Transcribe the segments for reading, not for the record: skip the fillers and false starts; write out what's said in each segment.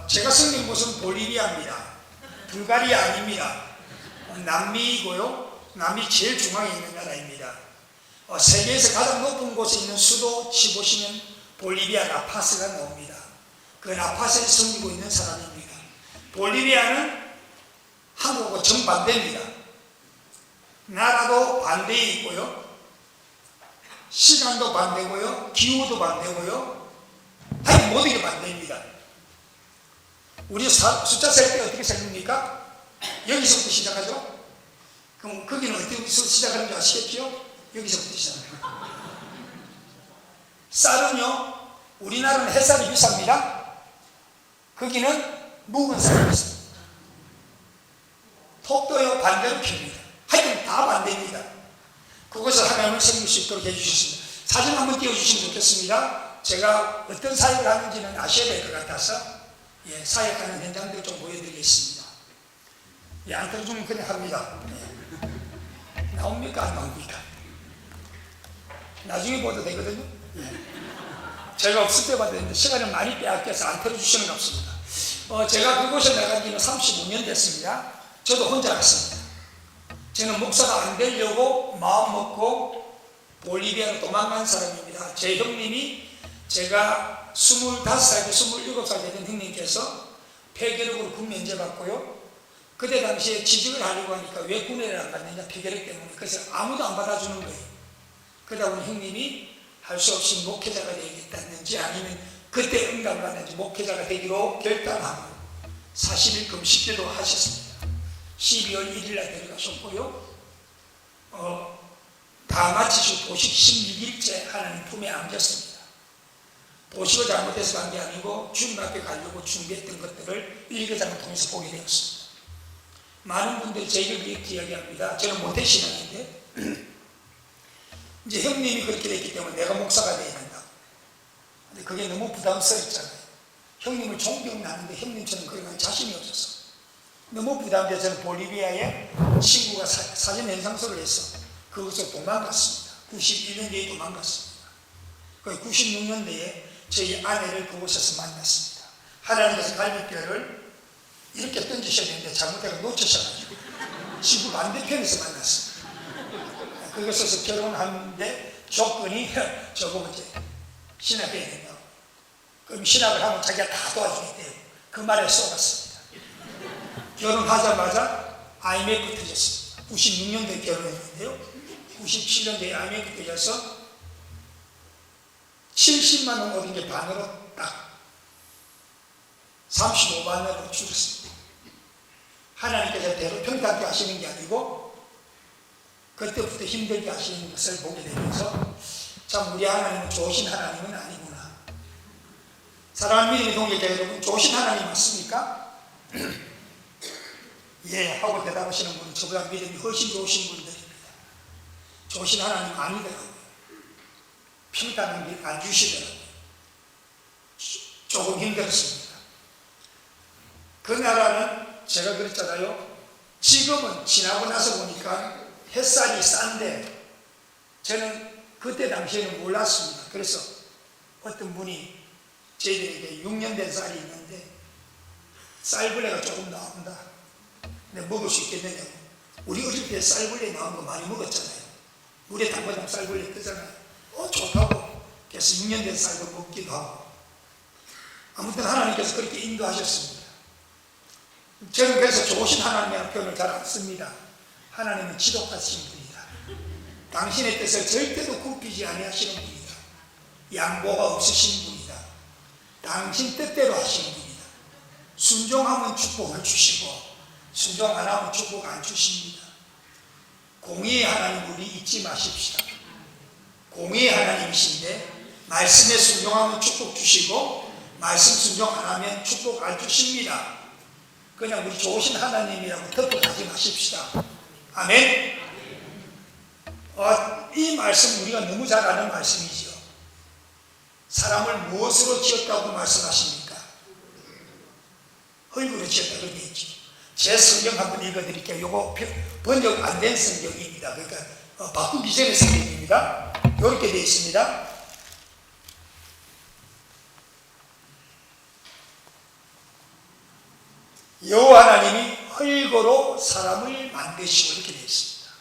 제가 생긴 곳은 볼리비아입니다. 불가리아 아닙니다. 남미이고요. 남미 제일 중앙에 있는 나라입니다. 세계에서 가장 높은 곳에 있는 수도 치보시면 볼리비아 라파스가 나옵니다. 그 라파스에 섬기고 있는 사람입니다. 볼리비아는 한국과 정반대입니다. 나라도 반대에 있고요. 시간도 반대고요. 기후도 반대고요. 하여튼 모든 게 반대입니다. 우리 숫자 셀 때 어떻게 셉니까? 여기서부터 시작하죠? 그럼 거기는 어떻게 시작하는지 아시겠죠? 여기서부터 시작합니다. 쌀은요, 우리나라는 햇살이 비쌉니다. 거기는 묵은 쌀이 비쌉니다. 톡도요, 반대로 핍니다. 하여튼 다 반대입니다. 그것을 하나님을 섬길 수 있도록 해주셨습니다. 사진 한번 띄워주시면 좋겠습니다. 제가 어떤 사역을 하는지는 아셔야 될 것 같아서 사역하는 현장들 좀 보여드리겠습니다. 안 틀어주면 그냥 합니다. 나옵니까? 안 나옵니까? 나중에 봐도 되거든요. 제가 없을 때 봐도 되는데 시간을 많이 빼앗겨서 안 틀어주시는 것 같습니다. 제가 그곳에 나간 지는 35년 됐습니다. 저도 혼자 갔습니다. 저는 목사가 안 되려고 마음 먹고 볼리비아로 도망간 사람입니다. 제 형님이 제가 25살, 27살 되던 형님께서 폐결핵으로 군 면제받고요. 그때 당시에 취직을 하려고 하니까 왜 군에를 안 갔느냐, 폐결핵 때문에. 그래서 아무도 안 받아주는 거예요. 그러다 보니 형님이 할 수 없이 목회자가 되겠다는지 아니면 그때 응답받는지 목회자가 되기로 결단하고 40일 금식기도 하셨습니다. 12월 1일 날 데려가셨고요. 다 마치시고 보식 16일째 하나님 품에 안겼습니다. 보식을 잘못해서 간 게 아니고 주님 앞에 가려고 준비했던 것들을 일기장을 통해서 보게 되었습니다. 많은 분들이 저희를 이렇게 이야기합니다. 저는 모태신앙인데 이제 형님이 그렇게 됐기 때문에 내가 목사가 돼야 된다. 근데 그게 너무 부담스럽잖아요. 형님을 존경하는데 형님처럼 그런 자신이 없었어. 너무 부담돼서 저는 볼리비아에 친구가 사진 연상소를 해서 그것으로 도망갔습니다. 91년대에 도망갔습니다. 96년대에 저희 아내를 그곳에서 만났습니다. 하나님께서 갈비뼈를 이렇게 던지셨는데 잘못해서 놓치셔가지고 지구 반대편에서 만났습니다. 그것에서 결혼하는데 조건이 저거 이제 신학해야 된다고. 그럼 신학을 하면 자기가 다 도와주겠대요. 그 말에 속았습니다. 결혼하자마자 IMF 터졌습니다. 96년도에 결혼했는데요. 97년도에 IMF 터져서 70만 원 얻은 게 반으로 딱 35만 원으로 줄었습니다. 하나님께서 대로 평탄하게 하시는 게 아니고 그때부터 힘들게 하시는 것을 보게 되면서 참 우리 하나님은 좋으신 하나님은 아니구나. 사랑하는 믿음의 동역자 여러분, 좋으신 하나님 맞습니까? 예 하고 대답하시는 분은 저보다 믿음이 훨씬 좋으신 분들입니다. 좋으신 하나님 아니더라고요. 평탄한 길 안 주시더라고요. 조금 힘들었습니다. 그 나라는 제가 그랬잖아요. 지금은 지나고 나서 보니까 햇살이 싼데 저는 그때 당시에는 몰랐습니다. 그래서 어떤 분이 저희들에게 6년 된 쌀이 있는데 쌀벌레가 조금 나온다. 근데 먹을 수 있겠느냐고. 우리 어릴 때 쌀벌레 나온 거 많이 먹었잖아요. 물에 담가놓은 쌀벌레 뜨잖아요. 좋다고. 그래서 6년 된 쌀도 먹기도 하고. 아무튼 하나님께서 그렇게 인도하셨습니다. 저는 그래서 좋으신 하나님이라는 표현을 잘 안 씁니다. 하나님은 지독하신 분이다. 당신의 뜻을 절대로 굽히지 아니하시는 분이다. 양보가 없으신 분이다. 당신 뜻대로 하시는 분이다. 순종하면 축복을 주시고 순종 안 하면 축복 안 주십니다. 공의의 하나님 우리 잊지 마십시다. 공의의 하나님이신데 말씀에 순종하면 축복 주시고 말씀 순종 안 하면 축복 안 주십니다. 그냥 우리 좋으신 하나님이라고 덮어가지 마십시다. 아멘. 이 말씀 우리가 너무 잘 아는 말씀이죠. 사람을 무엇으로 지었다고 말씀하십니까? 얼굴로 지었다 그렇게 있죠. 제 성경 한번 읽어드릴게요. 이거 번역 안 된 성경입니다. 그러니까 바꾸기 전의 성경입니다. 이렇게 되어 있습니다. 여호와 하나님이 흙으로 사람을 만드시고 이렇게 되어 있습니다.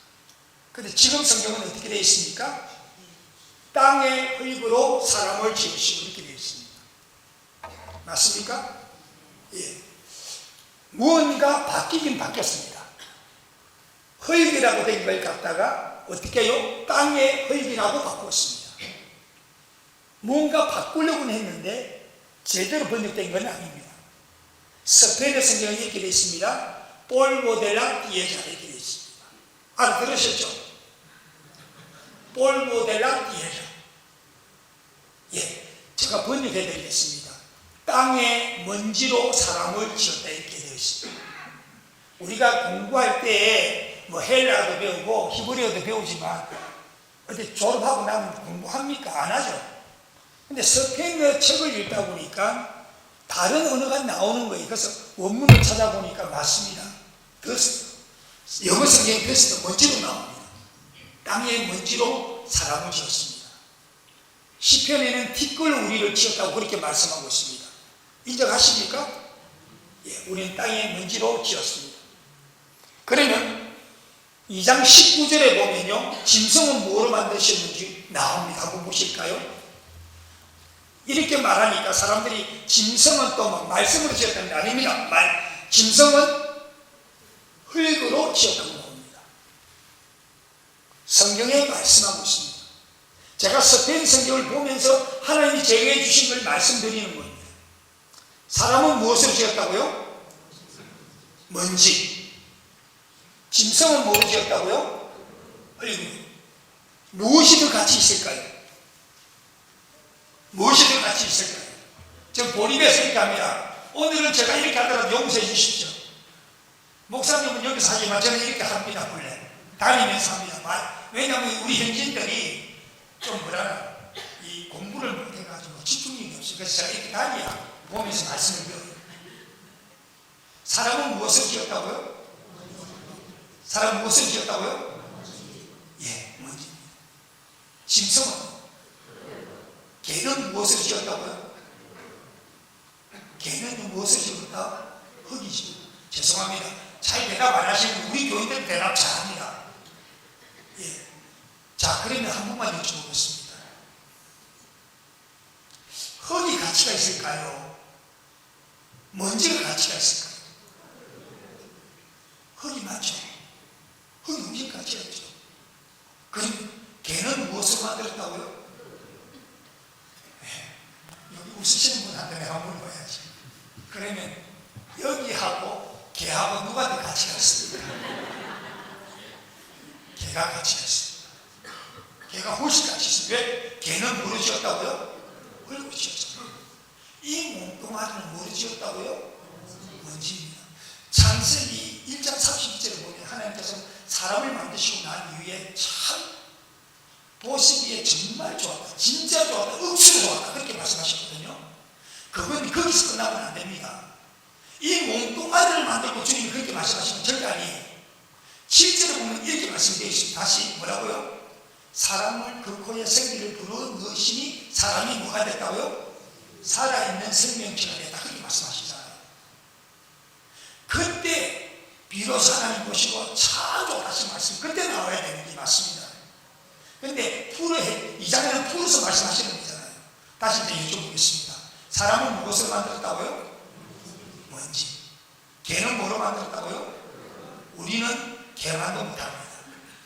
그런데 지금 성경은 어떻게 되어 있습니까? 땅의 흙으로 사람을 지으시고 이렇게 되어 있습니다. 맞습니까? 예. 무언가 바뀌긴 바뀌었습니다. 흙이라고 된 걸 갖다가 어떻게 해요? 땅의 흙이라고 바꾸었습니다. 뭔가 바꾸려고는 했는데 제대로 번역된 건 아닙니다. 스페인어 성경에 이렇게 되어 있습니다. 볼보델라 디에자 이렇게 되어 있습니다. 알아들으셨죠? 볼보델라 디에자. 예, 제가 번역해 드리겠습니다. 땅의 먼지로 사람을 지었다 이렇게 되어 있습니다. 우리가 공부할 때 뭐 헬라어도 배우고 히브리어도 배우지만 어디 졸업하고 나면 공부합니까? 안 하죠. 근데 스페인어 책을 읽다 보니까 다른 언어가 나오는 거예요. 그래서 원문을 찾아보니까 맞습니다. 영어 성경에 그래서 먼지로 나옵니다. 땅의 먼지로 사람을 지었습니다. 시편에는 티끌 우리를 지었다고 그렇게 말씀하고 있습니다. 인정하십니까? 예, 우리는 땅의 먼지로 지었습니다. 그러면 2장 19절에 보면요, 짐승은 뭐로 만드셨는지 나옵니다. 한번 보실까요? 이렇게 말하니까 사람들이 짐승은 또 막 말씀으로 지었다는 게 아닙니다. 짐승은 흙으로 지었다고 나옵니다. 성경에 말씀하고 있습니다. 제가 스페인 성경을 보면서 하나님이 제게 해주신 걸 말씀드리는 겁니다. 사람은 무엇으로 지었다고요? 먼지. 짐승은 뭐로 지었다고요? 흙으로. 무엇이 더 같이 있을까요? 무엇이 더 같이 있을까요? 저 보리배에서 이렇게 합니다. 오늘은 제가 이렇게 하더라도 용서해 주십시오. 목사님은 여기서 하지만 저는 이렇게 합니다. 원래 다니면서 합니다. 왜냐하면 우리 현지인들이 좀 뭐라나 이 공부를 못해가지고 집중력이 없어요. 그래서 제가 이렇게 다니야 보면서 말씀을 배워요. 사람은 무엇을 지었다고요? 사람은 무엇을 지었다고요? 예, 먼지입니다. 짐승은? 개는 무엇을 지었다고요? 개는 무엇을 지었다? 흙이죠. 죄송합니다. 잘 대답 안 하시면 우리 교인들 대답 잘합니다. 예. 자, 그러면 한 번만 여쭤보겠습니다. 흙이 가치가 있을까요? 먼지가 가치가 있을까요? 흙이 맞죠? 흙이 무슨 가치가 있죠? 그럼 개는 무엇을 만들었다고요? 네. 여기 웃으시는 분한테 내가 물어봐야지. 그러면 여기하고 개하고 누가 더 가치가 있습니까? 개가 가치가 있습니다. 개가 훨씬 가치 있습니다. 왜? 개는 뭐로 지었다고요? 흙으로 지었죠. 이 몸뚱아리는 뭐로 지었다고요? 먼지입니다. 창세기 1장 32절에 보면 하나님께서 사람을 만드시고 난 이후에 참 보시기에 정말 좋았다. 진짜 좋았다. 억수로 좋았다. 그렇게 말씀하셨거든요. 그건 거기서 끝나면 안 됩니다. 이 몸뚱아리를 만들고 주님이 그렇게 말씀하시면 절대 아니에요. 실제로 보면 이렇게 말씀되어 있습니다. 다시 뭐라고요? 사람을 그 코에 생기를 불어넣으시니 사람이 뭐가 됐다고요? 살아있는 생명체가 됐다. 그렇게 말씀하시잖아요. 그때 비로소 하나님 보시고 참 좋다신 말씀 그때 나와야 되는 게 맞습니다. 그런데 이 장에는 풀어서 말씀하시는 거잖아요. 다시 이제 여쭤보겠습니다. 사람은 무엇을 만들었다고요? 먼지. 개는 뭐로 만들었다고요? 우리는 개만도 못합니다.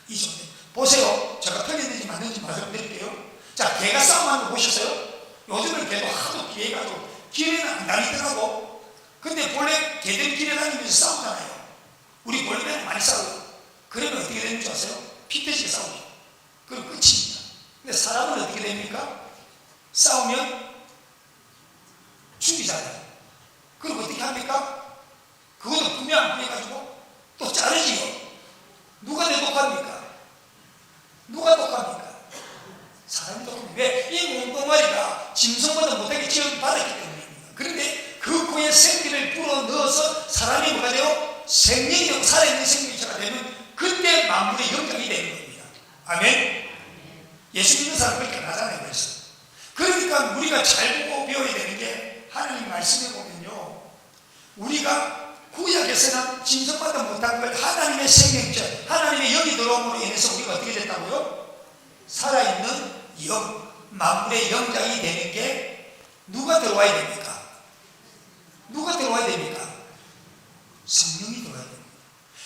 이 정도. 보세요. 제가 틀렸는지 맞는지 말씀드릴게요. 자, 개가 싸움하는 거 보셨어요? 요즘은 개도 하도 기회가지고 길에 다니더라고. 근데 본래 개들이 길에 다니면서 싸우잖아요. 우리 본래는 많이 싸워요. 그러면 어떻게 되는 줄 아세요? 피 터지게 싸우죠. 그럼 끝입니다. 근데 사람은 어떻게 됩니까? 싸우면 죽이잖아요. 그럼 어떻게 합니까? 그것도 분명 안 해가지고 또 자르지요. 누가 내 독합니까? 누가 독합니까? 사람이 독합니다. 왜? 이 몸뚱아리가 짐승보다 못하게 지원받았기 때문입니다. 그런데 그 코에 생기를 불어 넣어서 사람이 뭐가 돼요? 생명력, 살아있는 생명체가 되면 그때 만물의 영장이 되는 겁니다. 아멘? 예수 믿는 사람 그렇게 안 하잖아요. 그래서. 그러니까 우리가 잘 보고 배워야 되는 게 하나님 말씀에 보면요. 우리가 구약에서는 짐승마다 못한 걸 하나님의 생명체, 하나님의 영이 들어옴으로 인해서 우리가 어떻게 됐다고요? 살아있는 영, 만물의 영장이 되는 게 누가 들어와야 됩니까? 누가 들어와야 됩니까? 성령이 들어와야 됩니다.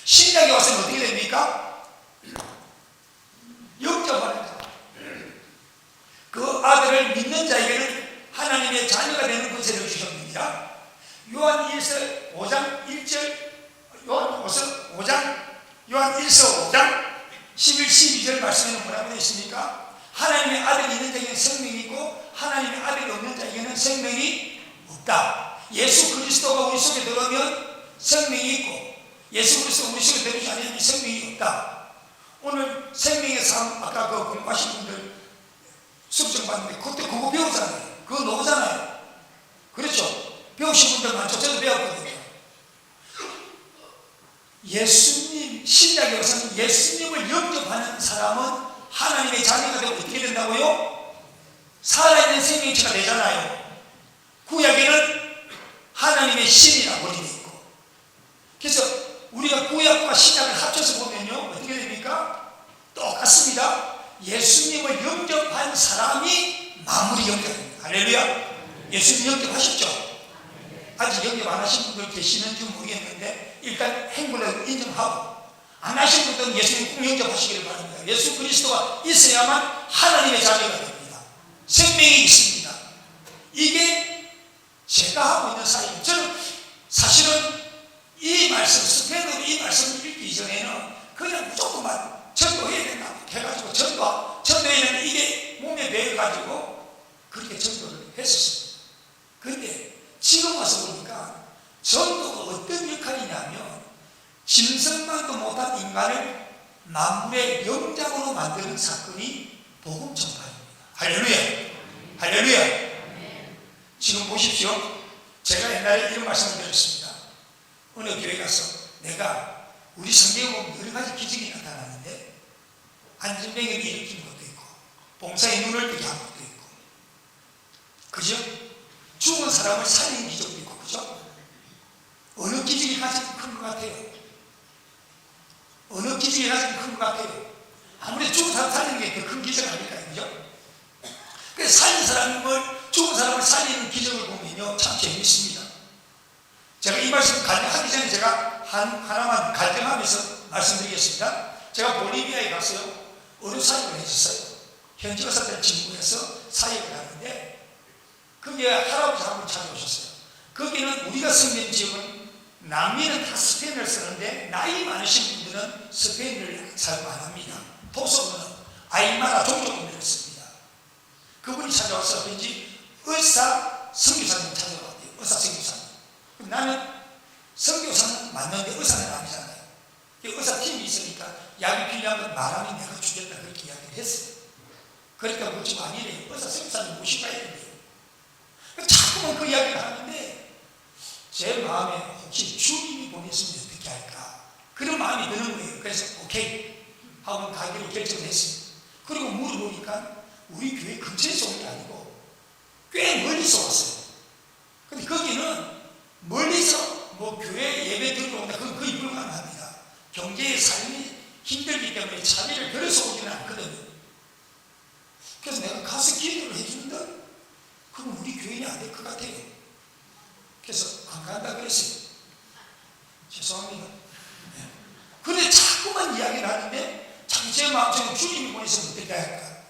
신약에 와서는 어떻게 됩니까? 영접하는 자, 그 아들을 믿는 자에게는 하나님의 자녀가 되는 권세를 주셨습니다. 요한 1서 5장 1절, 요한 1서 5장 11, 12절 말씀에는 뭐라고 되어 있습니까? 하나님의 아들이 있는 자에게는 생명이 있고 하나님의 아들이 없는 자에게는 생명이 없다. 예수 그리스도가 우리 속에 들어오면 생명이 있고 예수 그리스도가 우리 속에 들어오지 않으면 생명이 없다. 오늘 생명의 삶, 아까 그 공부하신 분들 수업장 봤는데 그때 그거 배우잖아요. 그거 나오잖아요. 그렇죠? 배우신 분들 많죠. 저도 배웠거든요. 예수님, 신약에 와서는 예수님을 영접하는 사람은 하나님의 자녀가 되고 어떻게 된다고요? 살아있는 생명체가 되잖아요. 구약에는 하나님의 신이라고 되어 있고, 그래서 우리가 구약과 신약을 합쳐서 보면요 어떻게 됩니까? 똑같습니다. 예수님을 영접한 사람이 마무리 영접입니다. 할렐루야. 예수님 영접하셨죠? 아직 영접 안 하신 분들 계시는지 모르겠는데 일단 행군을 인정하고, 안 하신 분들은 예수님 꼭 영접하시기를 바랍니다. 예수 그리스도가 있어야만 하나님의 자녀가 됩니다. 생명이 있습니다. 이게 제가 하고 있는 사역입니다. 저는 사실은 이 말씀, 스페인어로 이 말씀을 읽기 이전에는 그냥 무조건만 전도해야 된다고 해가지고 전도에는 이게 몸에 배어가지고 그렇게 전도를 했었습니다. 그런데 지금 와서 보니까 전도가 어떤 역할이냐면 짐승만도 못한 인간을 만물의 영장으로 만드는 사건이 복음 전파입니다. 할렐루야. 할렐루야. 지금 보십시오. 제가 옛날에 이런 말씀을 드렸습니다. 어느 교회 가서 내가 우리 성경에 보면 여러 가지 기적이 나타나는데 안전병을 일으킨 것도 있고 봉사의 눈을 뜨게 한 것도 있고, 그죠? 죽은 사람을 살리는 기적도 있고, 그죠? 어느 기적이 가장 큰 것 같아요? 어느 기적이 가장 큰 것 같아요? 아무래도 죽은 사람 살리는 게 더 큰 기적 아닐까요? 그죠? 그래서 죽은 사람을 살리는 기적을 보면요 참 재미있습니다. 제가 이 말씀 하기 전에 제가 하나만 갈등하면서 말씀드리겠습니다. 제가 볼리비아에 갔어요. 의료 사역을 했었어요. 현지 의사들 진구해서 사역을 하는데 거기에 할아버지 한 분 찾아오셨어요. 거기는 우리가 섬기는 지역은 남미는 다 스페인어를 쓰는데 나이 많으신 분들은 스페인어를 사용 안 합니다. 토속어는 아이마라 종족문화를 씁니다. 그분이 찾아와서 왠지 의사 선교사님 찾아왔대요. 의사 선교사님. 나는 선교사는 맞는데 의사는 아니잖아요. 의사 팀이 있으니까 약이 필요한 건 말하면 내가 주겠다 그렇게 이야기를 했어요. 그러니까 묻지 아니래요. 의사 선교사님 모시고 가야 된대요. 자꾸만 그 이야기를 하는데 제 마음에 혹시 주님이 보냈으면 어떻게 할까 그런 마음이 드는 거예요. 그래서 오케이 하고 가기로 결정했습니다. 그리고 물어보니까 우리 교회 근처에서 온 게 아니고 꽤 멀리서 왔어요. 근데 거기는 멀리서 뭐 교회 예배 들으러 온다 그건 거의 불가능합니다. 경제의 삶이 힘들기 때문에 자비를 들어서 오지는 않거든요. 그래서 내가 가서 기도를 해준다? 그럼 우리 교인이 안 될 것 같아요. 그래서 안 간다 그랬어요. 죄송합니다. 네. 그런데 자꾸만 이야기를 하는데 자꾸 제 마음속에 주님이 보내서 어떻게 할까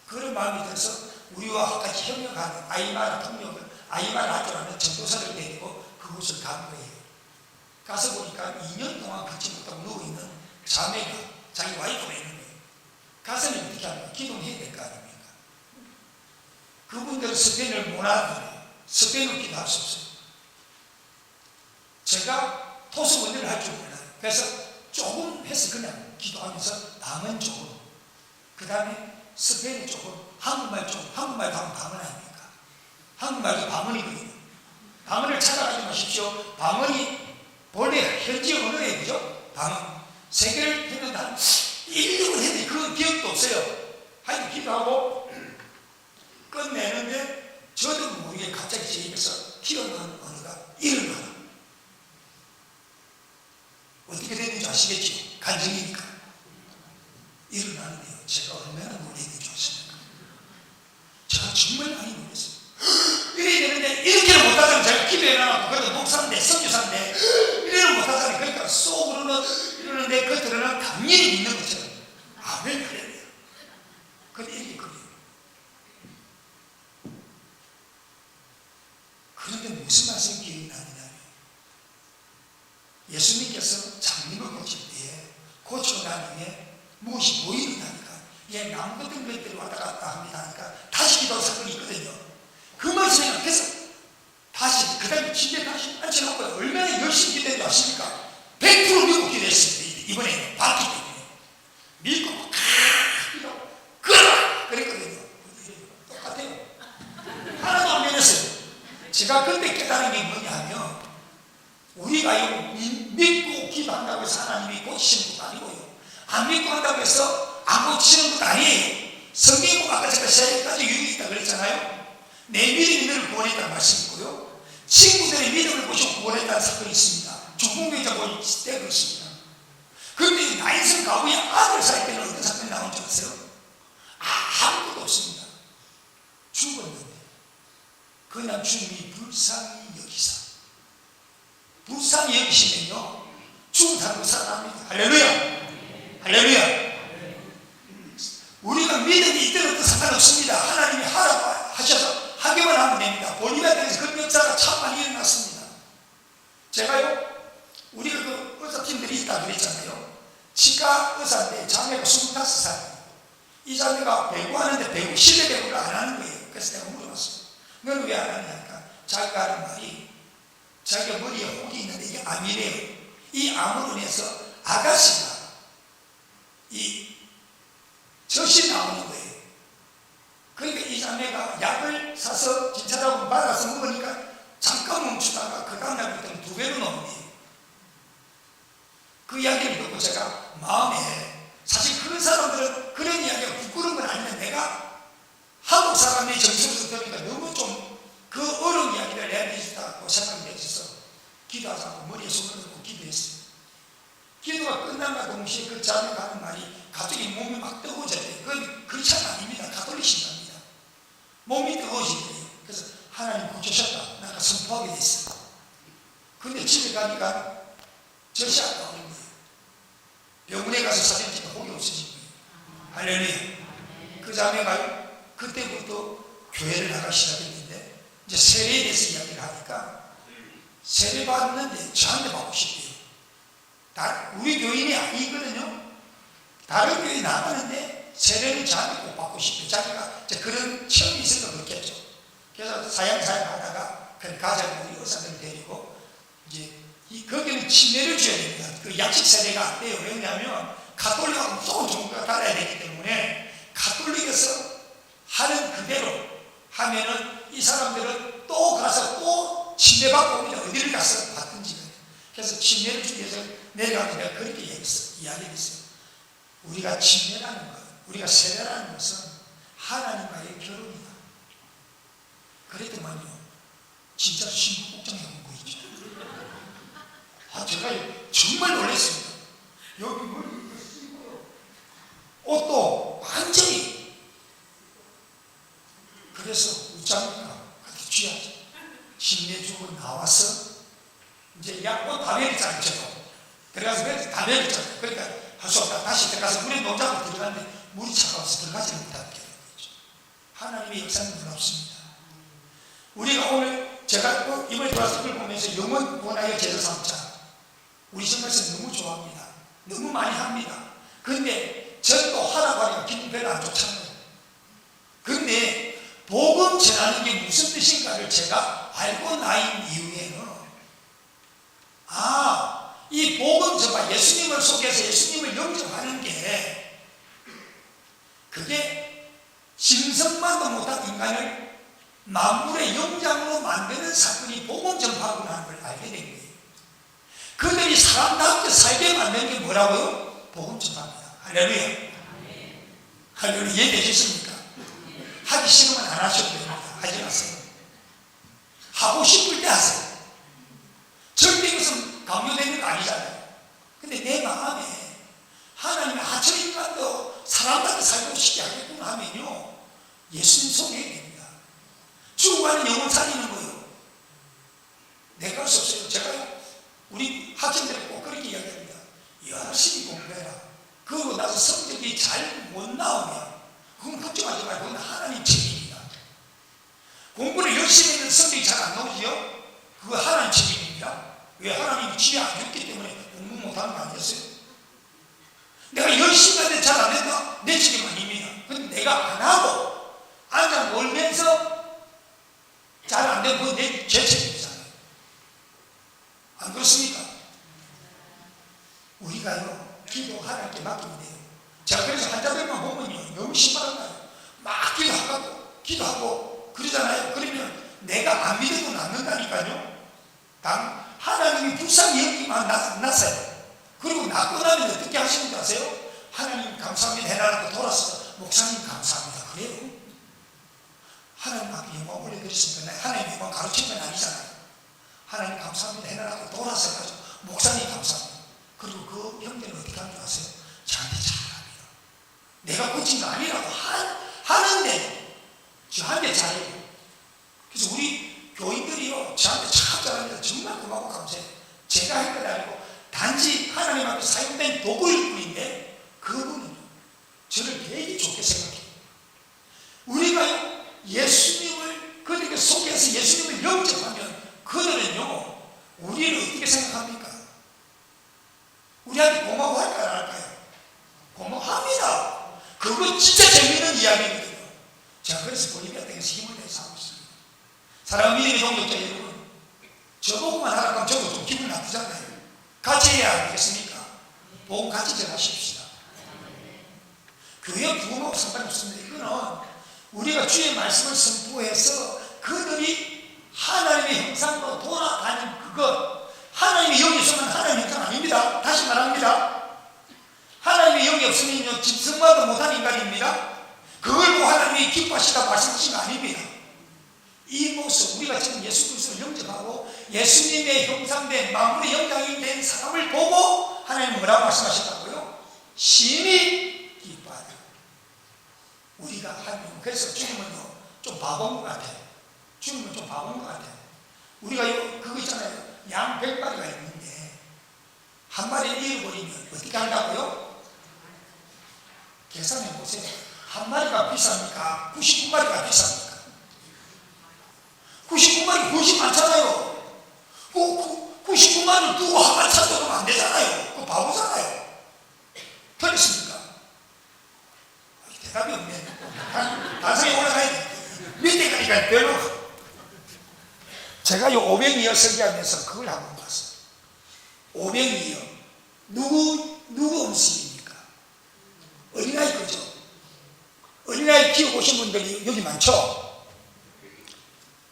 그런 마음이 들어서 우리와 같이 협력하는 아이마라 통역을 아이마라 학교라는 전도사를 데리고 그곳을 간 거예요. 가서 보니까 2년 동안 같이 못하고 누워있는 자매가 자기 와이프가 있는 거예요. 가서는 어떻게 합니까? 기도는 해야 될 거 아닙니까? 그분들은 스페인을 못 알아들어요. 스페인을 기도할 수 없어요. 제가 토속 언어를 할 줄 몰라요. 그래서 조금 해서 그냥 기도하면서 방언 조금, 그 다음에 스페인 조금, 한국말 조금, 한국말도 하면 방언 아닙니까? 한국말도 방언이거든요. 방언을 찾아가지 마십시오. 방언이 본래 현지 언어예요. 그죠? 방언. 세 개를 했는데 한 1년을 했는데 그 기억도 없어요. 하여튼 기도하고 끝내는데 저도 모르게 갑자기 제 입에서 튀어나오는 언어가 이런 거야. 아시겠죠? 간증이니까. 일어나는데요. 제가 얼마나 놀라게 좋았습니까? 제가 정말 많이 놀랐어요. 이래야 되는데 이렇게는 못하잖아요. 제가 기도해 놔놓고 그래도 목사인데 선교사인데 이래는 못하잖아요. 그러니까 속으로는 이러는데 겉으로는 당연히 믿는 것처럼 아멘 할렐루야. 근데 이렇게 그래요. 그런데 무슨 말씀이 기억이 나느냐면 예수님께서 장님을 고칠 때에 고치고 난 후에 무엇이 보이느냐니까 나무 같은 것들이 왔다 갔다 합니다 하니까 다시 기도한 사건이 있거든요. 그 말씀을 생각해서 다시 그 다음에 침대에 다시 앉혀놓고 얼마나 열심히 기도했는 줄 아십니까? 100% 믿고 기도했습니다. 이번에 받기 때문에 믿고 막 기도 그러라 그랬거든요. 똑같아요. 하나도 안 믿었어요. 제가 그때 깨달은 게 뭐냐 하면 우리가 믿고 기도한다고 해서 하나님이 고치시는 것도 아니고요. 안 믿고 한다고 해서 안 고치시는 것도 아니에요. 성경에 보면 아까 제가 3가지 유익이 있다고 그랬잖아요. 내 믿음이 너를 구원했다는 말씀이 있고요. 친구들의 믿음을 보시고 구원했다는 사건이 있습니다. 중풍병자 볼 때 그렇습니다. 그런데 나인성 가부의 아들 살 때는 어떤 사건이 나온 줄 아세요? 아무것도 없습니다. 죽었는데 그냥 주님이 불쌍히 여기사 불쌍히 여기시면요 죽은 사람도 살아납니다. 할렐루야. 할렐루야. 우리가 믿음이 있든 어떤 상관없습니다. 하나님이 하라고 하셔서 하기만 하면 됩니다. 볼리비아에서 그런 역사가 참 많이 일어났습니다. 제가요 우리가 그 의사팀들이 있다 그랬잖아요. 치과 의사인데 자매가 25살이에요. 이 자매가 배구하는데 배구 실내 배구를 안 하는 거예요. 그래서 내가 물어봤어요. 너는 왜 안 하냐니까 자기가 하는 말이 자기가 머리에 혹이 있는데 이게 암이래요. 이 암으로 인해서 아가씨가 이 젖이 나오는 거예요. 그러니까 이 자매가 약을 사서 진찰하고 받아서 먹으니까 잠깐 멈추다가 그 다음날부터는 2배로 나옵니다. 그 이야기를 듣고 제가 마음에 사실 그런 사람들은 그런 이야기가 부끄러운 건 아닌데 내가 한국 사람의 정서를 들으니까 너무 좀 그 어려운 이야기를 해야겠다고 생각이 되어서 기도하자고 머리에 손을 얹고 기도했어요. 기도가 끝난과 동시에 그 자매가 하는 말이 갑자기 몸이 막 뜨거워져요. 그건 그렇지 아닙니다. 가톨릭신입니다. 몸이 뜨거워지더래요. 그래서 하나님 고쳐셨다. 내가 선포하게 됐어요. 근데 집에 가니까 젖이 안 나오는 거예요. 병원에 가서 사진 찍고 혹이 없어진 거예요. 할렐루야. 그 자매가 그때부터 교회를 나가기 시작했는데 이제 세례에 대해서 이야기를 하니까 세례 받는데 저한테 받고 싶대요. 우리 교인이 아니거든요. 다른 교회 나가는데 세례를 저한테 꼭 받고 싶대요. 자기가 그런 체험이 있으니까 그렇겠죠. 그래서 사양사양 하다가 가자고 우리 의사들 데리고 이제 거기는 침례를 줘야 됩니다. 그 약식 세례가 안 돼요. 왜냐하면 가톨릭하고 조금 종교가 달라야 되기 때문에 가톨릭에서 하는 그대로 하면은 이 사람들은 또 가서 또 침례받고 오면 어디를 가서 받든지. 그래서 침례를 주기 위해서 내려가서 내가 그렇게 이야기했어요. 우리가 침례라는 것, 우리가 세례라는 것은 하나님과의 결혼이다. 그랬더만요, 진짜 신부국장에 온 거 있죠. 제가 정말 놀랐습니다. 여기 머리 쓰고 옷도 완전히. 그래서 우장이가 그렇게 쥐야지. 침례 주고 나와서 이제 약고 담배를 저도 들어가서 담배를 짜요. 그러니까 할 수 없다. 다시 들어가서 물에 놓자고 들어갔는데 물이 차가워서 들어가지는 못하게 되는 거죠. 하나님의 역사는 놀랍습니다. 우리가 오늘 제가 이번에 들어와서 이걸 보면서 영원 구원하여 제자 삼자 우리 정말서 너무 좋아합니다. 너무 많이 합니다. 그런데 전도 하라고 하니까 기분 별로 안 좋잖아요. 그런데 복음 전하는 게 무슨 뜻인가를 제가 알고 나인 이후에는 이 복음 전파 예수님을 속여서 예수님을 영접하는 게 그게 짐승만도 못한 인간을 만물의 영장으로 만드는 사건이 복음 전파구나 하는 걸 알게 된 거예요. 그들이 사람답게 살게 만드는 게 뭐라고요? 복음 전파입니다. 할렐루야. 할렐루야. 이해되셨습니까? 하기 싫으면 안 하셔도 됩니다. 하지 마세요. 하고 싶을 때 하세요. 절대 이것은 강요되는 거 아니잖아요. 근데 내 마음이 성적이 잘 못 나오면 그건 걱정하지 말고 그건 하나님 책임입니다. 공부를 열심히 했는데 성적이 잘 안 나오지요? 그거 하나님 책임입니다. 왜? 하나님이 지혜 안 줬기 때문에 공부 못하는 거 아니겠어요? 내가 열심히 하는데 잘 안 된다? 내 책임 아닙니다. 근데 내가 안 하고 앉아 놀면서 잘 안 되면 그건 제 책임이잖아요. 안 그렇습니까? 우리가요, 기도 하나님께 맡기면 돼요. 제가 그래서 환자들만 보면요, 너무 신발한가요? 막 기도하고 그러잖아요. 그러면 내가 안 믿어도 낫는다니까요. 하나님이 불쌍히 여기만 났어요. 그리고 낫고 나면 어떻게 하시는지 아세요? 하나님 감사합니다 해라고 돌아서 목사님 감사합니다 그래요. 하나님 앞에 영광 올려드렸습니다. 하나님 영광 가르친 건 아니잖아요. 하나님 감사합니다 해라고 돌아서 가지고 목사님 감사합니다. 그리고 그 형제는 어떻게 하는 줄 아세요? 저한테 잘합니다. 내가 고친 거 아니라고 하는데 저한테 잘해요. 그래서 우리 교인들이요, 저한테 참 잘합니다. 정말 고마워 감사해요. 제가 할 건 아니고 단지 하나님 앞에 사용된 도구일 뿐인데 그분은요, 저를 되게 좋게 생각해요. 우리가 예수님을 그들에게 소개해서 예수님을 영접하면 그들은요, 우리를 어떻게 생각합니까? 우리한테 고마워할까요? 안 할까요? 고마워합니다. 그거 진짜 재미있는 이야기거든요. 제가 그래서 볼리비아 땅에서 힘을 내서 하고 있습니다. 사랑하는 믿음의 동역자 여러분, 저보고만 하라고 하면 저도 좀 기분 나쁘잖아요. 같이 해야 하겠습니까? 복음 같이 전하십시다. 교회 부흥하고 상관없습니다. 이거는 우리가 주의 말씀을 선포해서 그들이 하나님의 형상으로 돌아가는 그것, 하나님의 영이 없으면 하나님의 형상 아닙니다. 다시 말합니다. 하나님의 영이 없으면 짐승마도 못한 인간입니다. 그걸 보고 하나님이 기뻐하시다 말씀하신 거 아닙니다. 이 모습, 우리가 지금 예수 그리스도를 영접하고 예수님의 형상된 만물의 영장이 된 사람을 보고 하나님은 뭐라고 말씀하셨다고요? 심히 기뻐하다. 우리가 하면, 그래서 주님은요, 좀 바본 것 같아요. 주님은 좀 바본 것 같아요. 우리가 그거 있잖아요. 양 100마리가 있는데 한 마리 잃어버리면 어떻게 한다고요? 계산해 보세요. 한 마리가 비쌉니까? 99마리가 비쌉니까? 99마리 훨씬 많잖아요. 99마리를 두고 하나 찾아오면 안 되잖아요. 그거 바보잖아요. 틀렸습니까? 대답이 없네. 단성에 올라가야 돼. 밑에 가니까 별로. 제가 요 오병이어 설교하면서 그걸 한번 봤어요. 오병이어. 누구 음식입니까? 어린아이 거죠. 어린아이 키우고 오신 분들이 여기 많죠?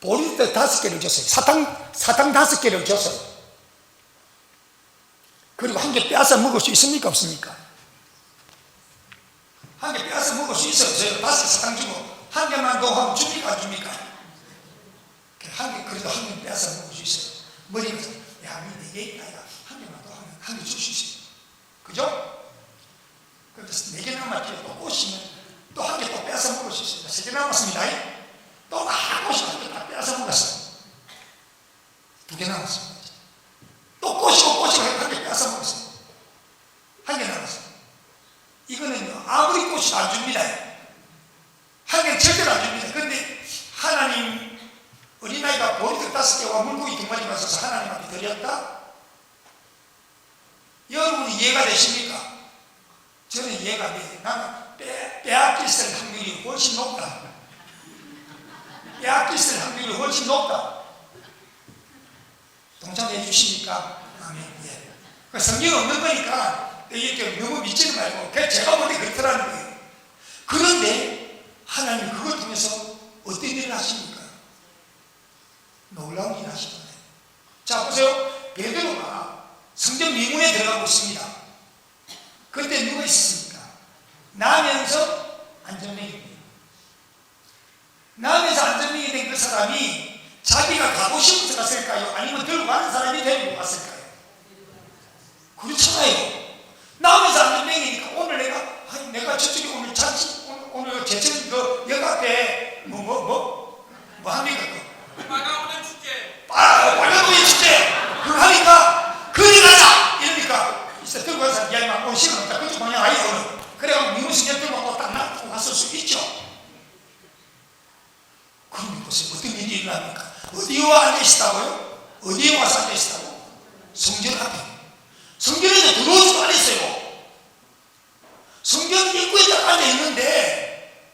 보리떡 5개를 줬어요. 사탕 5개를 줬어요. 그리고 한 개 빼앗아 먹을 수 있습니까? 없습니까? 한 개 빼앗아 먹을 수 있어요. 저희가 5개 사탕 주고 한 개만 더 하면 줍니까? 안 줍니까? 한 개, 그래도 한 개 빼앗아 먹을 수 있어요. 머리가, 야, 니 4개 있다. 한 개만 더 하면 한 개 줄 수 있어요. 그죠? 그래서 4개 남았죠. 또 꼬시면 또 한 개 또 빼앗아 먹을 수 있어요. 3개 남았습니다. 또 막 꼬시면 한 개 다 빼앗아 먹었어요. 2개 남았습니다. 또 꼬시고 한 개 빼앗아 먹었어요. 한 개 남았어요. 이거는요, 아무리 꼬시도 안 줍니다. 한 개는 절대로 안 줍니다. 그런데 하나님, 어린아이가 보리떡 5개와 물고기 2마리 마셔서 하나님 앞에 드렸다? 여러분이 이해가 되십니까? 저는 이해가 안 돼요. 나는 빼앗겼을 확률이 훨씬 높다. 빼앗겼을 확률이 훨씬 높다. 동참해 주십니까? 아멘. 예. 성경 없는 거니까 이렇게 너무 믿지는 말고 그냥 제가 볼 때 그렇더라는 거예요. 그런데 하나님 그걸 통해서 어떤 일을 하십니까? 놀라운 일을 하시잖아요. 자, 보세요. 베드로가 성전 미문에 들어가고 있습니다. 그때 누가 있었습니까? 나면서 안전뱅이. 나면서 안전뱅이 된 그 사람이 자기가 가고 싶어서 갔을까요? 아니면 들고 가는 사람이 데리고 갔을까요? 그렇잖아요. 나면서 안전뱅이니까 오늘 내가 저쪽에 오늘 잔치, 오늘 제천 그 역 앞에 뭐 합니까? 빨간오뎅 축제. 빨간오뎅 축제. 그거 하니까 그리 가자 이러니까 있어 들고 가서 야 이마 시간 없다 그쪽 방향 아니야 오늘. 그래가지고 어디에 와서 앉아있다고? 성전 앞에. 성전에서 들어오지도 않았어요. 성전 입구에 딱 앉아있는데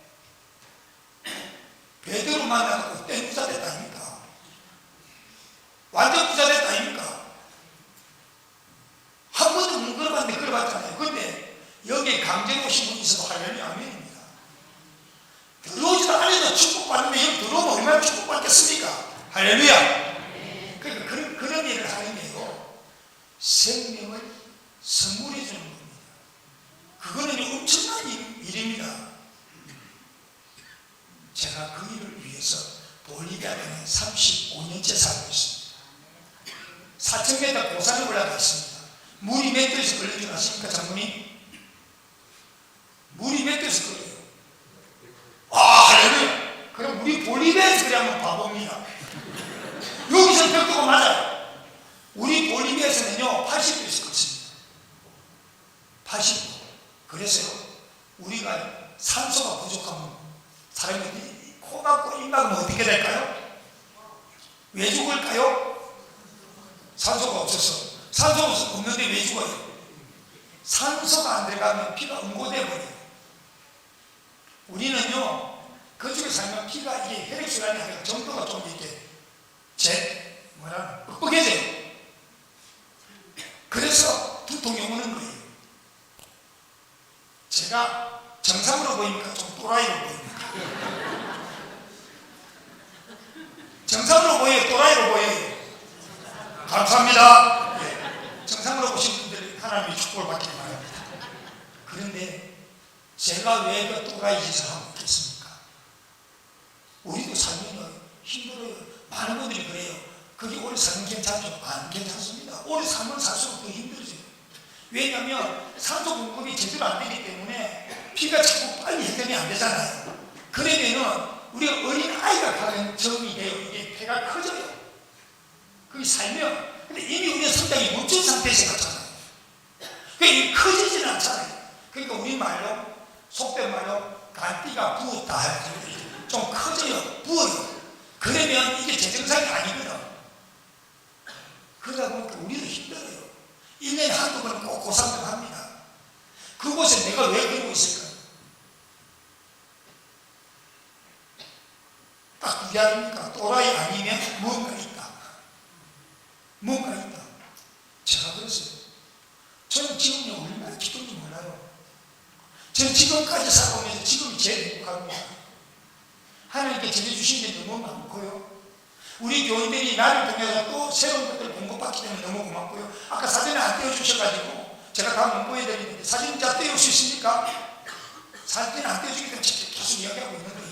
베드로 만나고 땡 부자 됐다 아닙니까? 완전 부자 됐다 아닙니까? 한 번도 못 걸어봤는데 걸어봤잖아요. 근데 여기에 강제로 오신 분이 있어도 할렐루야 아멘입니다. 들어오지도 않아도 축복받는데 여기 들어오면 얼마나 축복받겠습니까? 할렐루야. 그러니까 그런 일을 하는 게요, 생명을 선물해 주는 겁니다. 그거는 엄청난 일입니다. 제가 그 일을 위해서 볼리비아에 35년째 살고 있습니다. 4,000m 고산에 올라가 있습니다. 물이 몇 도에서 끓는 줄 아십니까, 장모님? 물이 몇 도에서 끓어요? 할렐루야. 그럼 우리 볼리비아에서 그래 한번 봐봅니다. 여기서 벽도가 맞아요. 우리 볼리비아에서는요 80도에서 끓습니다. 80도. 그래서요 우리가 산소가 부족하면 사람이 코 막고 입 막으면 어떻게 될까요? 왜 죽을까요? 산소가 없어서. 산소가 없는데 왜 죽어요? 산소가 안 들어가면 피가 응고돼 버려요. 우리는요 그쪽에 살면 피가 이게 혈액순환이 아니라 정도가 좀 이렇게 뻑뻑해져요. 그래서 두통이 오는 거예요. 제가 정상으로 보입니까? 좀 또라이로 보입니까? 정상으로 보여요? 또라이로 보여요? 감사합니다. 네. 정상으로 보신 분들이 하나님의 축복을 받기를 바랍니다. 그런데 제가 왜 그 또라이 짓을 하고 있겠습니까? 우리도 살면 힘들어요. 많은 분들이 그래요. 그게 오래 살면 괜찮죠? 안 괜찮습니다. 오래 살면 살수록 더 힘들어져요. 왜냐하면 산소 공급이 제대로 안 되기 때문에 피가 자꾸 빨리 해결이 안 되잖아요. 그러면은 우리가 어린 아이가 가는 점이 돼요. 이게 폐가 커져요. 그게 살면, 근데 이미 우리의 성장이 멈춘 상태에서 갔잖아요. 그러니까 커지지는 않잖아요. 그러니까 우리 말로, 속된 말로 간띠가 부었다. 좀 커져요. 부어요. 그러면 이게 제 증상이 아니거든. 그러다 보니까 우리도 힘들어요. 1년에 한두 번은 꼭 고상좀 합니다. 그곳에 내가 왜 그러고 있을까요? 딱 그게 아닙니까? 또라이 아니면 뭔가 있다. 뭔가 있다. 제가 그랬어요. 저는 지금요 얼마나 기쁜지 몰라요. 저는 지금까지 살아오면서 지금이 제일 행복합니다. 하나님께 전해주신 게 너무 많고요. 우리 교인들이 나를 통해서 또 새로운 것들을 공급받기 때문에 너무 고맙고요. 아까 사진을 안 떼어주셔가지고 제가 다 못 보여드리는데 사진 잘 떼올 수 있습니까? 사진 안 떼어주기 때문에 계속 이야기하고 있는 거예요.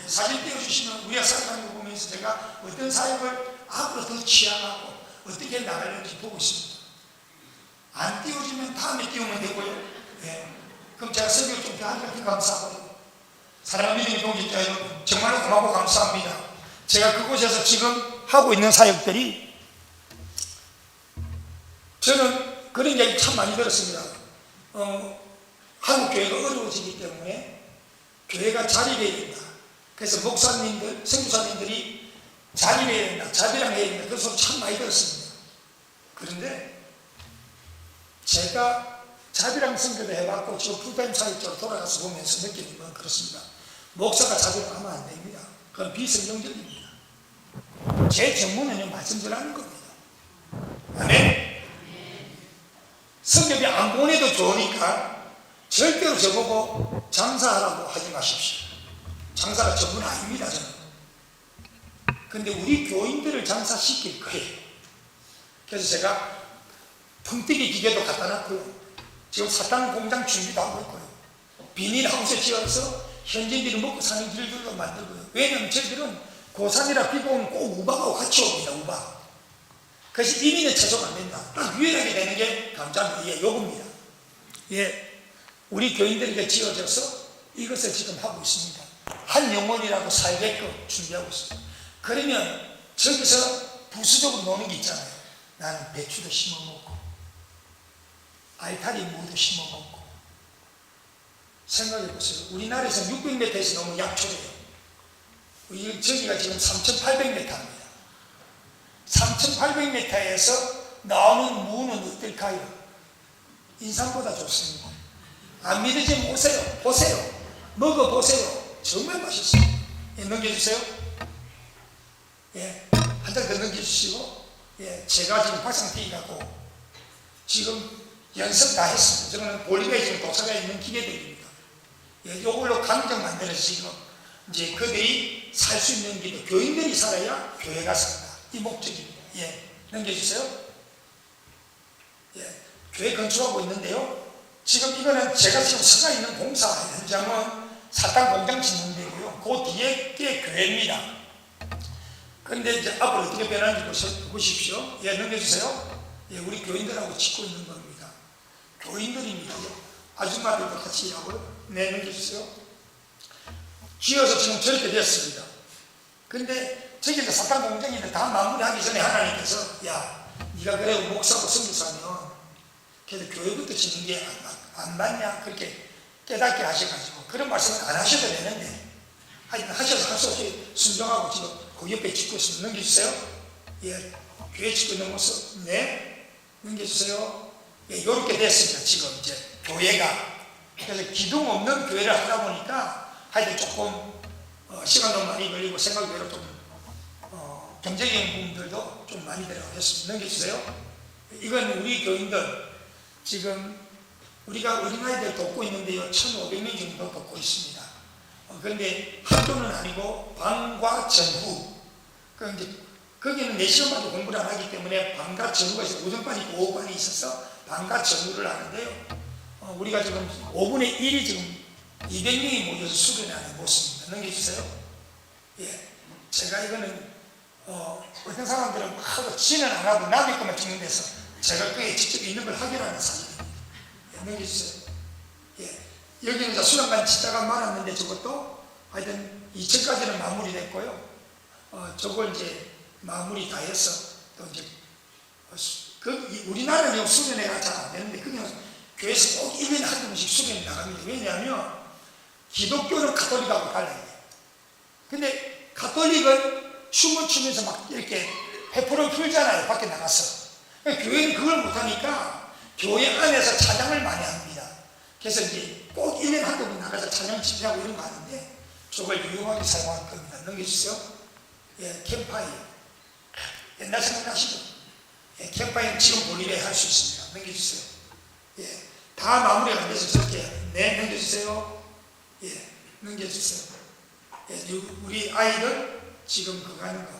사진 떼어주시면 우리가 살아가는 거 보면서 제가 어떤 사역을 앞으로 더 취향하고 어떻게 나가려는지 보고 있습니다. 안 띄워주면 다음에 띄우면 되고요. 네. 그럼 제가 설교를 좀 더 하니까 감사하고요. 사랑하는 믿음의 동지자 여러분, 정말로 고맙고 감사합니다. 제가 그곳에서 지금 하고 있는 사역들이, 저는 그런 이야기 참 많이 들었습니다. 한국 교회가 어려워지기 때문에 교회가 자립해야 된다. 그래서 목사님들, 선교사님들이 자립해야 된다, 자비랑 해야 된다. 그런 소리 참 많이 들었습니다. 그런데 제가 자비랑 선교도 해봤고 지금 풀타임 사역자로 돌아가서 보면서 느끼는 건 그렇습니다. 목사가 자비를 하면 안 됩니다. 그건 비성경적입니다. 제 전문은 말씀 전하는 겁니다. 아멘. 성경이 안 보내도 좋으니까 절대로 저보고 장사하라고 하지 마십시오. 장사가 전문 아닙니다, 저는. 근데 우리 교인들을 장사시킬 거예요. 그래서 제가 펑뜨기 기계도 갖다 놨고요. 지금 사탕 공장 준비도 하고 있고요. 비닐하우스 지어서 현지인들이 먹고 사는 길들도 만들고요. 왜냐하면 저희들은 고산이라 비가 오면 꼭 우박하고 같이 옵니다. 우박. 그래서 이민은 채소가 안 된다. 딱 유일하게 되는 게 감자입니다. 요겁니다. 예, 우리 교인들에게 지어져서 이것을 지금 하고 있습니다. 한 영혼이라도 살게끔 준비하고 있습니다. 그러면 저기서 부수적으로 노는 게 있잖아요. 나는 배추도 심어먹고 알타리 무도 심어먹고. 생각해보세요. 우리나라에서 600m에서 너무 약초래요. 저기가 지금 3,800m입니다. 3800m에서 나오는 무는 어떨까요? 인삼보다 좋습니다. 안 믿으시면 오세요. 보세요. 먹어보세요. 정말 맛있어요. 예, 넘겨주세요. 예, 한 장 더 넘겨주시고, 예, 제가 지금 박상태이라고 지금 연습 다 했습니다. 저는 볼리비아에 지금 도서가 있는 기계들입니다. 예, 요걸로 강정 만들어서 지금 이제 그들이 살 수 있는 길도 교인들이 살아야 교회가 산다. 이 목적입니다. 예, 넘겨주세요. 예, 교회 건축하고 있는데요. 지금 이거는 제가 지금 서가 있는 공사 현장은 사탕 공장 짓는 데고요. 그 뒤에 게 교회입니다. 그런데 이제 앞으로 어떻게 변하는지 보십시오. 예, 넘겨주세요. 예, 우리 교인들하고 짓고 있는 겁니다. 교인들입니다. 아줌마들도 같이 하고요. 네, 넘겨주세요. 쥐어서 지금 저렇게 됐습니다. 근데 저기서 사탕 공장인데 다 마무리하기 전에 하나님께서 야, 네가 그래도 목사고 선교사면 그래도 교회부터 짓는 게 안 맞냐 그렇게 깨닫게 하셔가지고 그런 말씀은 안 하셔도 되는데 하여튼 하셔서 할 수 없이 순종하고 지금 그 옆에 짓고 있습니다. 넘겨주세요. 예, 교회 짓고 있는 모습. 네, 넘겨주세요. 예, 이렇게 됐습니다. 지금 이제 교회가. 그래서 기둥 없는 교회를 하다 보니까 하여튼 조금 시간도 많이 걸리고 생각외로 좀 경제적인 부분들도 좀 많이 들어가겠습니다. 넘겨주세요. 이건 우리 교인들 지금 우리가 어린아이들 돕고 있는데요. 1500명 정도 돕고 있습니다. 그런데 학교는 아니고 방과 전후. 그러니까 이제 거기는 4시간밖에 공부를 안 하기 때문에 방과 전후가 있어요. 오전반이 있고 오후반이 있어서 방과 전후를 하는데요. 우리가 지금 5분의 1이 지금 200명이 모여서 수련하는 모습입니다. 넘겨주세요. 예, 제가 이거는 어떤 사람들은 하도 지는 안 하고 남의 것만 찍는 데서 제가 그에 직접 있는 걸 확인하는 사진입니다. 예, 넘겨주세요. 예, 여기는 이제 수련관 짓다가 말았는데 저것도 하여튼 2층까지는 마무리됐고요. 저걸 이제 마무리 다 해서 또 이제 우리나라는 수련회가 잘 안 되는데 그냥 교회에서 꼭 1년에 한 번씩 수련회 나갑니다. 왜냐하면 기독교는 가톨릭하고 달라요. 근데 가톨릭은 춤을 추면서 막 이렇게 회포를 풀잖아요. 밖에 나가서. 교회는 그걸 못하니까 교회 안에서 찬양을 많이 합니다. 그래서 이제 꼭 1년에 한 번 나가서 찬양 집회하고 이런 거 하는데 저걸 유용하게 사용할 겁니다. 넘겨주세요. 예, 캠파이어. 옛날 생각나시죠? 예, 캠파이어는 지금 볼리비아에 할 수 있습니다. 넘겨주세요. 예, 다 마무리가 안 돼서 저렇게 네, 넘겨주세요. 예, 넘겨주세요. 예, 우리 아이들 지금 그거 하는 거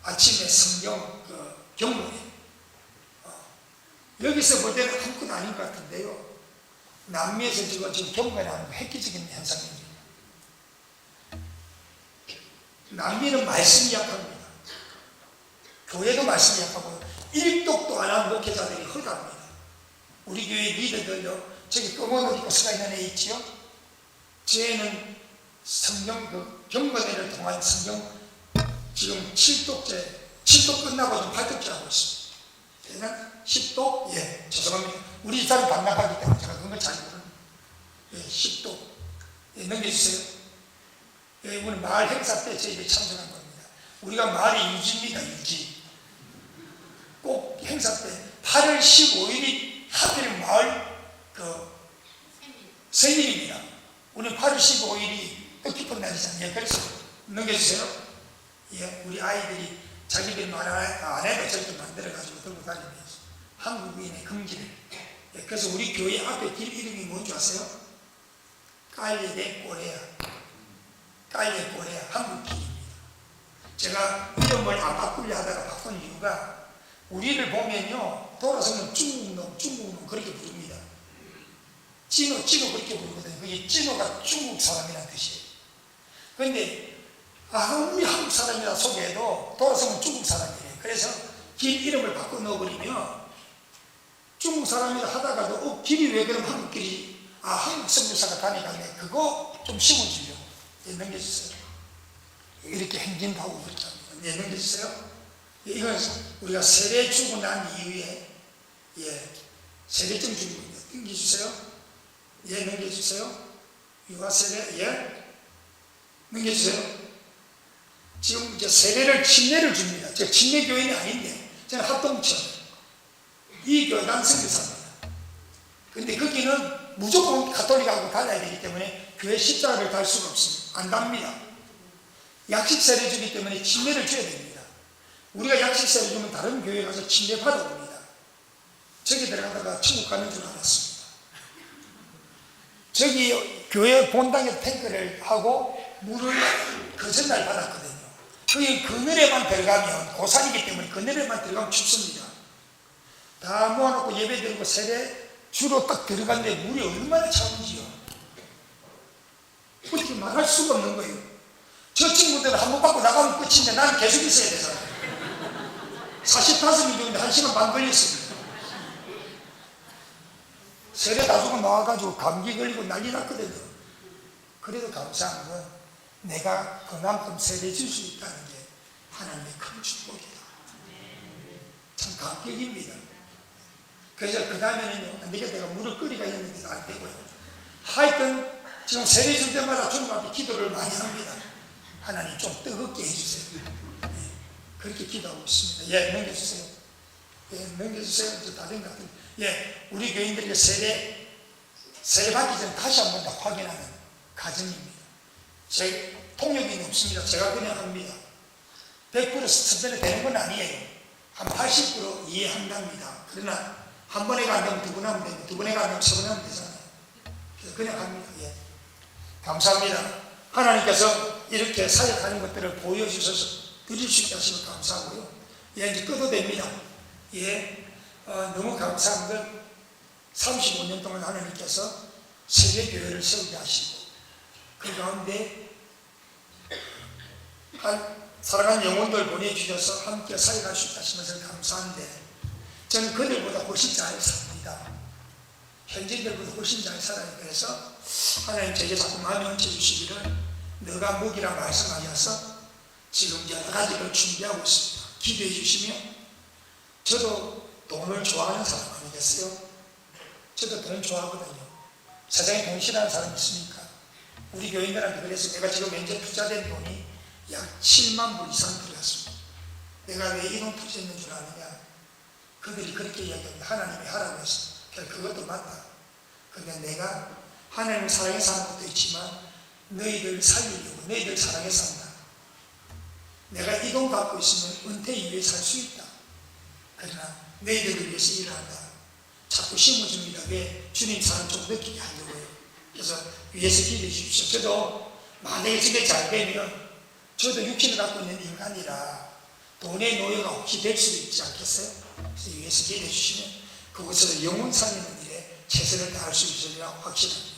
아침에 성경 경고에 여기서 볼 때는 아무것도 아닌 것 같은데요. 남미에서 지금 경고에 나오는 거 획기적인 현상입니다. 남미는 말씀이 약합니다. 교회도 말씀이 약하고 일독도 안 하는 목회자들이 허다합니다. 우리 교회 리더들요. 저기 검은 옷 입고 서가 있는 애 있지요? 쟤는 성경 경건회를 통한 성경 지금 7독 끝나고 좀 8독째 하고 있습니다. 걔는 10독? 예, 죄송합니다. 우리 집사람 반납하기 때문에 제가 그런 걸 잘 모르는 예, 10독. 예, 넘겨주세요. 예, 이번에 마을 행사 때 저희들이 참석한 겁니다. 우리가 마을이 유지입니다, 유지. 꼭 행사 때 8월 15일이 하필 마을 생일입니다. 오늘 8월 15일이 뜻깊은 날이잖아요. 예, 그래서 넘겨주세요. 예, 우리 아이들이 자기들 말 안 해도 저렇게 만들어가지고 들고 다니면서 한국인의 금기를. 예, 그래서 우리 교회 앞에 길 이름이 뭔지 아세요? 깔레데 꼬레아. 깔레 꼬레아. 한국 길입니다. 제가 이름을 안 바꾸려 하다가 바꾼 이유가 우리를 보면요. 돌아서면 중국놈 그렇게 부릅니다. 찌노 그렇게 부르거든요. 그게 찌노가 중국 사람이라는 뜻이에요. 그런데 우리 한국 사람이라 소개해도 돌아서면 중국 사람이에요. 그래서 길 이름을 바꿔 넣어버리면 중국 사람이라 하다가도 길이 왜 그럼 한국 길이 한국 선교사가 다니가네. 그거 좀 심어주려고. 예, 넘겨주세요. 이렇게 행진도 하고 그렇답니다. 예, 넘겨주세요. 예, 이건 우리가 세례 주고 난 이후에 예, 세례증 주는 겁니다. 넘겨주세요. 예, 넘겨주세요. 유아세례, 예, 넘겨주세요. 지금 이제 세례를 침례를 줍니다. 제가 침례 교인이 아닌데 저는 합동천 이 교단 선교사입니다. 근데 거기는 무조건 가톨릭하고 달라야 되기 때문에 교회 십자가를 달 수가 없습니다. 안 답니다. 약식세를 주기 때문에 침례를 줘야 됩니다. 우리가 약식세를 주면 다른 교회 가서 침례 받아옵니다. 저기 들어가다가 천국 가는 줄 알았습니다. 저기 교회 본당에 탱크를 하고 물을 그 전날 받았거든요. 거기 그늘에만 들어가면 고산이기 때문에 그늘에만 들어가면 춥습니다. 다 모아놓고 예배 드리고 세례 주로 딱 들어갔는데 물이 얼마나 차운지요. 어떻게 말할 수가 없는 거예요. 저 친구들은 한 번 받고 나가면 끝인데 나는 계속 있어야 되잖아요. 45명 정도 1시간 반 걸렸습니다. 세례 다 주고 나와가지고 감기 걸리고 난리 났거든요. 그래도 감사한 건 내가 그만큼 세례 줄 수 있다는 게 하나님의 큰 축복이다. 참 감격입니다. 그래서 그 다음에는요, 내가 물을 끓이가 했는데 안 되고요. 하여튼 지금 세례 줄 때마다 주님 앞에 기도를 많이 합니다. 하나님 좀 뜨겁게 해주세요. 네, 그렇게 기도하고 있습니다. 예, 넘겨주세요. 예, 넘겨주세요. 이제 다 된 것 같은데. 예, 우리 교인들이 세례 받기 전에 다시 한 번 더 확인하는 과정입니다. 제 통역이 없습니다. 제가 그냥 합니다. 100% 스트레스 되는 건 아니에요. 한 80% 이해한답니다. 그러나 한 번에가 안 되면 두 번 하면 되고 두 번에가 안 되면 세 번 하면 되잖아요. 그래서 그냥 합니다. 예. 감사합니다. 하나님께서 이렇게 사역하는 것들을 보여주셔서 드릴 수 있게 하시면 감사하고요. 예, 이제 끄도 됩니다. 예, 너무 감사한 건 35년 동안 하나님께서 세계교회를 세우게 하시고 그 가운데 사랑하는 영혼들 보내주셔서 함께 사역할 수 있다 하시면서 감사한데 저는 그들보다 훨씬 잘 삽니다. 현지인들보다 훨씬 잘 살아요. 그래서 하나님 제게 자꾸 마음에 얹혀주시기를 너가 목이라 말씀하셔서 지금 여러 가지를 준비하고 있습니다. 기도해 주시면 저도 돈을 좋아하는 사람 아니겠어요? 저도 돈 좋아하거든요. 세상에 돈 싫어하는 사람 있습니까? 우리 교인들한테 그래서 내가 지금 현재 투자된 돈이 약 7만 불 이상 들어갔습니다. 내가 왜 이 돈 투자했는 줄 아느냐? 그들이 그렇게 이야기합니다. 하나님이 하라고 했어. 그것도 맞다. 그러니까 내가 하나님을 사랑해서 하는 것도 있지만 너희들 살리려고 너희들 사랑해서 한다. 내가 이 돈 갖고 있으면 은퇴 이후에 살 수 있다. 그러나 너희들을 위해서 일한다. 자꾸 심어줍니다. 왜? 주님 사랑 좀 느끼게 하려고요. 그래서 위에서 기도해 주십시오. 저도 만약에 집에 잘 되면 저도 육신을 갖고 있는 인간이라 돈의 노예가 혹시 될 수도 있지 않겠어요? 그래서 위에서 기도해 주시면 그것으로 영혼 살리는 일에 최선을 다할 수 있으리라 확신합니다.